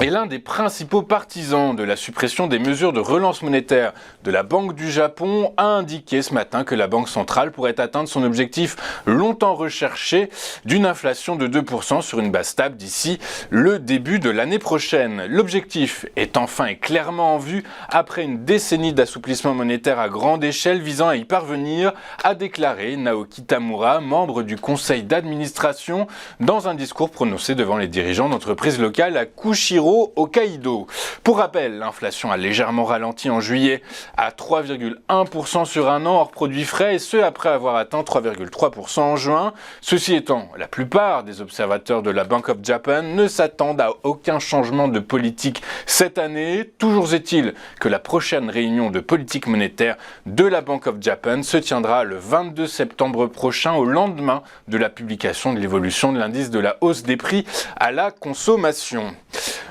Et l'un des principaux partisans de la suppression des mesures de relance monétaire de la Banque du Japon a indiqué ce matin que la Banque centrale pourrait atteindre son objectif longtemps recherché d'une inflation de 2% sur une base stable d'ici le début de l'année prochaine. L'objectif est enfin et clairement en vue après une décennie d'assouplissement monétaire à grande échelle visant à y parvenir, a déclaré Naoki Tamura, membre du conseil d'administration, dans un discours prononcé devant les dirigeants d'entreprises locales à Kushiro, Hokkaido. Pour rappel, l'inflation a légèrement ralenti en juillet à 3,1% sur un an hors produits frais, et ce après avoir atteint 3,3% en juin. Ceci étant, la plupart des observateurs de la Bank of Japan ne s'attendent à aucun changement de politique cette année. Toujours est-il que la prochaine réunion de politique monétaire de la Bank of Japan se tiendra le 22 septembre prochain, au lendemain de la publication de l'évolution de l'indice de la hausse des prix à la consommation.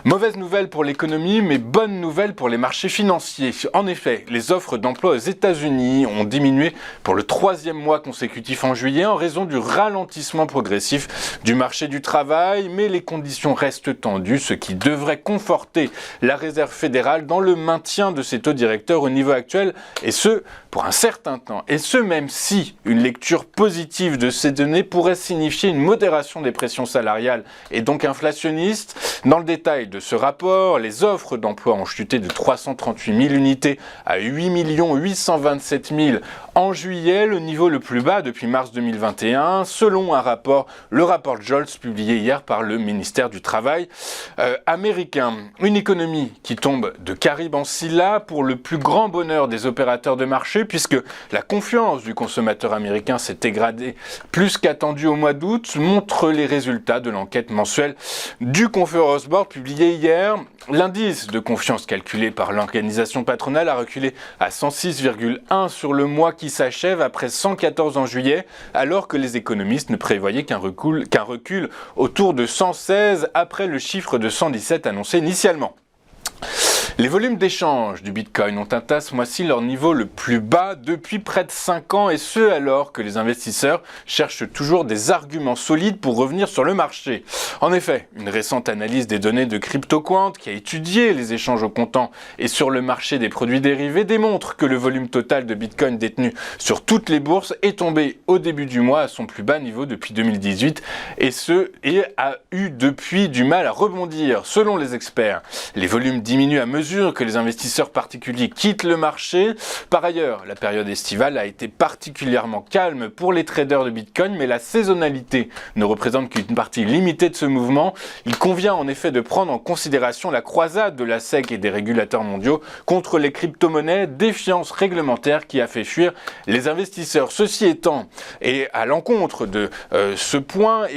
Mauvaise nouvelle pour l'économie, mais bonne nouvelle pour les marchés financiers. En effet, les offres d'emploi aux États-Unis ont diminué pour le 3e mois consécutif en juillet en raison du ralentissement progressif du marché du travail, mais les conditions restent tendues, ce qui devrait conforter la Réserve fédérale dans le maintien de ses taux directeurs au niveau actuel, et ce, pour un certain temps. Et ce, même si une lecture positive de ces données pourrait signifier une modération des pressions salariales et donc inflationnistes. Dans le détail de ce rapport, les offres d'emploi ont chuté de 338 000 unités à 8 827 000 en juillet, le niveau le plus bas depuis mars 2021, selon le rapport Jolts publié hier par le ministère du Travail américain. Une économie qui tombe de Caribe en Scylla pour le plus grand bonheur des opérateurs de marché, puisque la confiance du consommateur américain s'est dégradée plus qu'attendu au mois d'août, montrent les résultats de l'enquête mensuelle du Conference Board publiée hier. L'indice de confiance calculé par l'organisation patronale a reculé à 106,1 sur le mois qui s'achève après 114 en juillet, alors que les économistes ne prévoyaient qu'un recul autour de 116 après le chiffre de 117 annoncé initialement. Les volumes d'échange du Bitcoin ont atteint ce mois-ci leur niveau le plus bas depuis près de 5 ans, et ce alors que les investisseurs cherchent toujours des arguments solides pour revenir sur le marché. En effet, une récente analyse des données de CryptoQuant qui a étudié les échanges au comptant et sur le marché des produits dérivés démontre que le volume total de Bitcoin détenu sur toutes les bourses est tombé au début du mois à son plus bas niveau depuis 2018, et a eu depuis du mal à rebondir. Selon les experts, les volumes diminuent à mesure que les investisseurs particuliers quittent le marché. Par ailleurs, la période estivale a été particulièrement calme pour les traders de Bitcoin, mais la saisonnalité ne représente qu'une partie limitée de ce mouvement. Il convient en effet de prendre en considération la croisade de la SEC et des régulateurs mondiaux contre les crypto-monnaies, défiance réglementaire qui a fait fuir les investisseurs. Ceci étant, et à l'encontre de ce point,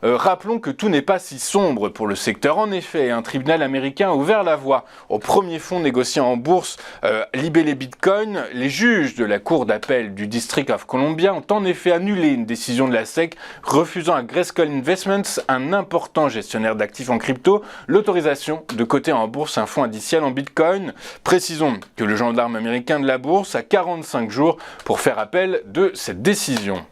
rappelons que tout n'est pas si sombre pour le secteur. En effet, un tribunal américain a ouvert la voie au premier fonds négociant en bourse libellé Bitcoin. Les juges de la Cour d'appel du District of Columbia ont en effet annulé une décision de la SEC refusant à Grayscale Investments, un important gestionnaire d'actifs en crypto, l'autorisation de coter en bourse un fonds indiciel en Bitcoin. Précisons que le gendarme américain de la bourse a 45 jours pour faire appel de cette décision.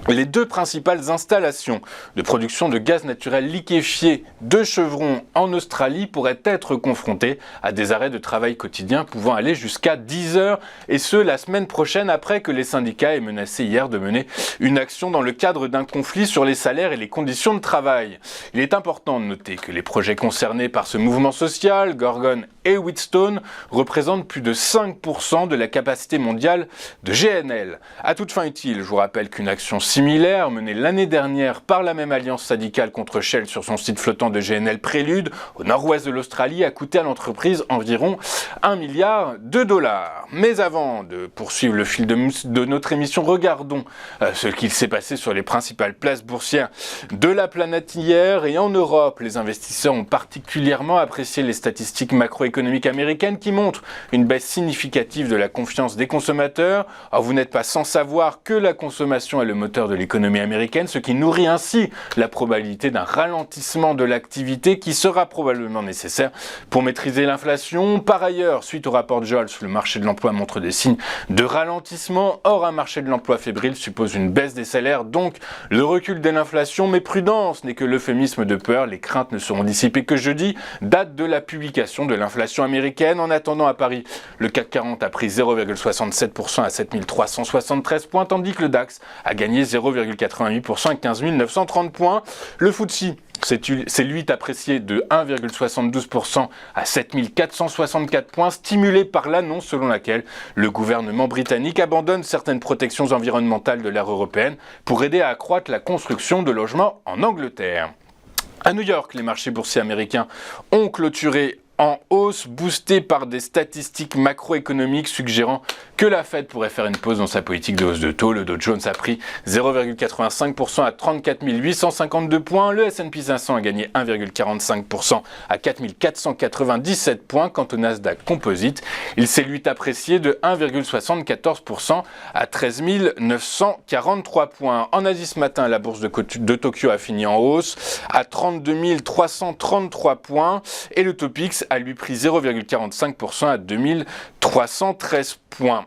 Les deux principales installations de production de gaz naturel liquéfié de Chevron en Australie pourraient être confrontées à des arrêts de travail quotidiens pouvant aller jusqu'à 10 heures, et ce la semaine prochaine après que les syndicats aient menacé hier de mener une action dans le cadre d'un conflit sur les salaires et les conditions de travail. Il est important de noter que les projets concernés par ce mouvement social, Gorgon et Wheatstone, représentent plus de 5% de la capacité mondiale de GNL. À toute fin utile, je vous rappelle qu'une action similaire menée l'année dernière par la même alliance syndicale contre Shell sur son site flottant de GNL Prélude au nord-ouest de l'Australie a coûté à l'entreprise environ 1 milliard de dollars. Mais avant de poursuivre le fil de notre émission, regardons ce qu'il s'est passé sur les principales places boursières de la planète hier. Et en Europe, les investisseurs ont particulièrement apprécié les statistiques macroéconomiques américaines qui montrent une baisse significative de la confiance des consommateurs. Alors, vous n'êtes pas sans savoir que la consommation est le moteur moteur de l'économie américaine, ce qui nourrit ainsi la probabilité d'un ralentissement de l'activité qui sera probablement nécessaire pour maîtriser l'inflation. Par ailleurs, suite au rapport de Jolts, le marché de l'emploi montre des signes de ralentissement. Or, un marché de l'emploi fébrile suppose une baisse des salaires, donc le recul de l'inflation. Mais prudence n'est que l'euphémisme de peur. Les craintes ne seront dissipées que jeudi, date de la publication de l'inflation américaine. En attendant, à Paris, le CAC 40 a pris 0,67% à 7373 points, tandis que le DAX a gagné 0,88% à 15 930 points. Le FTSE s'est lui apprécié de 1,72% à 7464 points, stimulé par l'annonce selon laquelle le gouvernement britannique abandonne certaines protections environnementales de l'ère européenne pour aider à accroître la construction de logements en Angleterre. À New York, les marchés boursiers américains ont clôturé en hausse, boosté par des statistiques macroéconomiques suggérant que la Fed pourrait faire une pause dans sa politique de hausse de taux. Le Dow Jones a pris 0,85% à 34 852 points. Le S&P 500 a gagné 1,45% à 4 497 points. Quant au Nasdaq Composite, il s'est lui apprécié de 1,74% à 13 943 points. En Asie ce matin, la bourse de Tokyo a fini en hausse à 32 333 points et le Topix a lui pris 0,45% à 2313 points.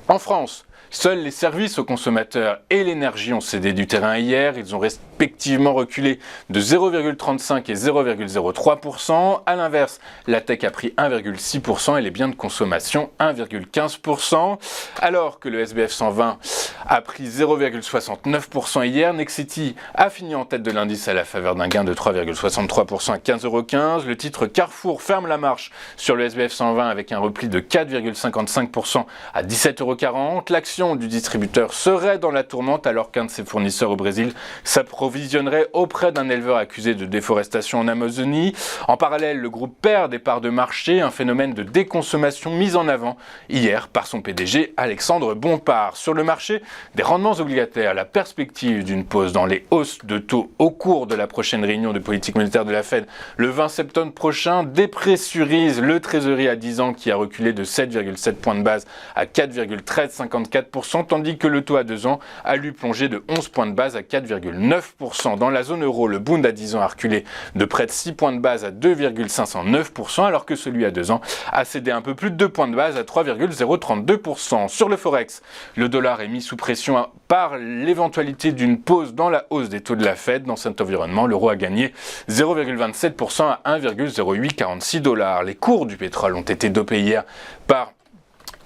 En France, seuls les services aux consommateurs et l'énergie ont cédé du terrain hier. Ils ont respectivement reculé de 0,35 et 0,03%. A l'inverse, la tech a pris 1,6% et les biens de consommation 1,15%. Alors que le SBF 120 a pris 0,69% hier, Nexity a fini en tête de l'indice à la faveur d'un gain de 3,63% à 15,15 €. Le titre Carrefour ferme la marche sur le SBF 120 avec un repli de 4,55% à 17,40 €. L'action du distributeur serait dans la tourmente alors qu'un de ses fournisseurs au Brésil s'approvisionnerait auprès d'un éleveur accusé de déforestation en Amazonie. En parallèle, le groupe perd des parts de marché, un phénomène de déconsommation mis en avant hier par son PDG Alexandre Bompard. Sur le marché des rendements obligataires, la perspective d'une pause dans les hausses de taux au cours de la prochaine réunion de politique monétaire de la Fed le 20 septembre prochain dépressurise le trésorerie à 10 ans qui a reculé de 7,7 points de base à 4,1354%, tandis que le taux à 2 ans a lui plongé de 11 points de base à 4,9%. Dans la zone euro, le Bund à 10 ans a reculé de près de 6 points de base à 2,509%, alors que celui à 2 ans a cédé un peu plus de 2 points de base à 3,032%. Sur le Forex, le dollar est mis sous pression par l'éventualité d'une pause dans la hausse des taux de la Fed. Dans cet environnement, l'euro a gagné 0,27% à 1,0846 $. Les cours du pétrole ont été dopés hier par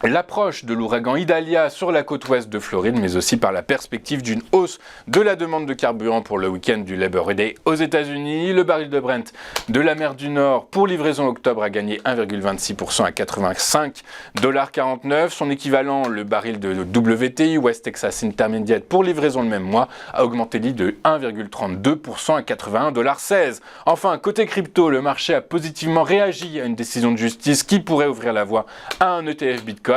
l'approche de l'ouragan Idalia sur la côte ouest de Floride, mais aussi par la perspective d'une hausse de la demande de carburant pour le week-end du Labor Day aux États-Unis. Le baril de Brent de la mer du Nord pour livraison octobre a gagné 1,26% à 85,49 $. Son équivalent, le baril de WTI, West Texas Intermediate, pour livraison le même mois, a augmenté de 1,32% à 81,16 $. Enfin, côté crypto, le marché a positivement réagi à une décision de justice qui pourrait ouvrir la voie à un ETF Bitcoin.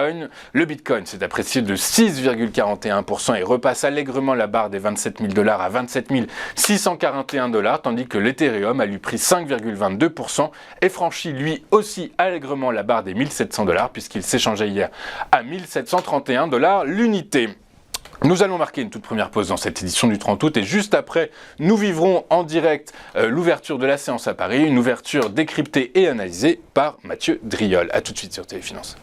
Le Bitcoin s'est apprécié de 6,41% et repasse allègrement la barre des 27 000 $ à 27 641 $, tandis que l'Ethereum a lui pris 5,22% et franchit lui aussi allègrement la barre des 1700 $ puisqu'il s'échangeait hier à 1731 $ l'unité. Nous allons marquer une toute première pause dans cette édition du 30 août et juste après, nous vivrons en direct l'ouverture de la séance à Paris, une ouverture décryptée et analysée par Mathieu Driol. A tout de suite sur Téléfinance.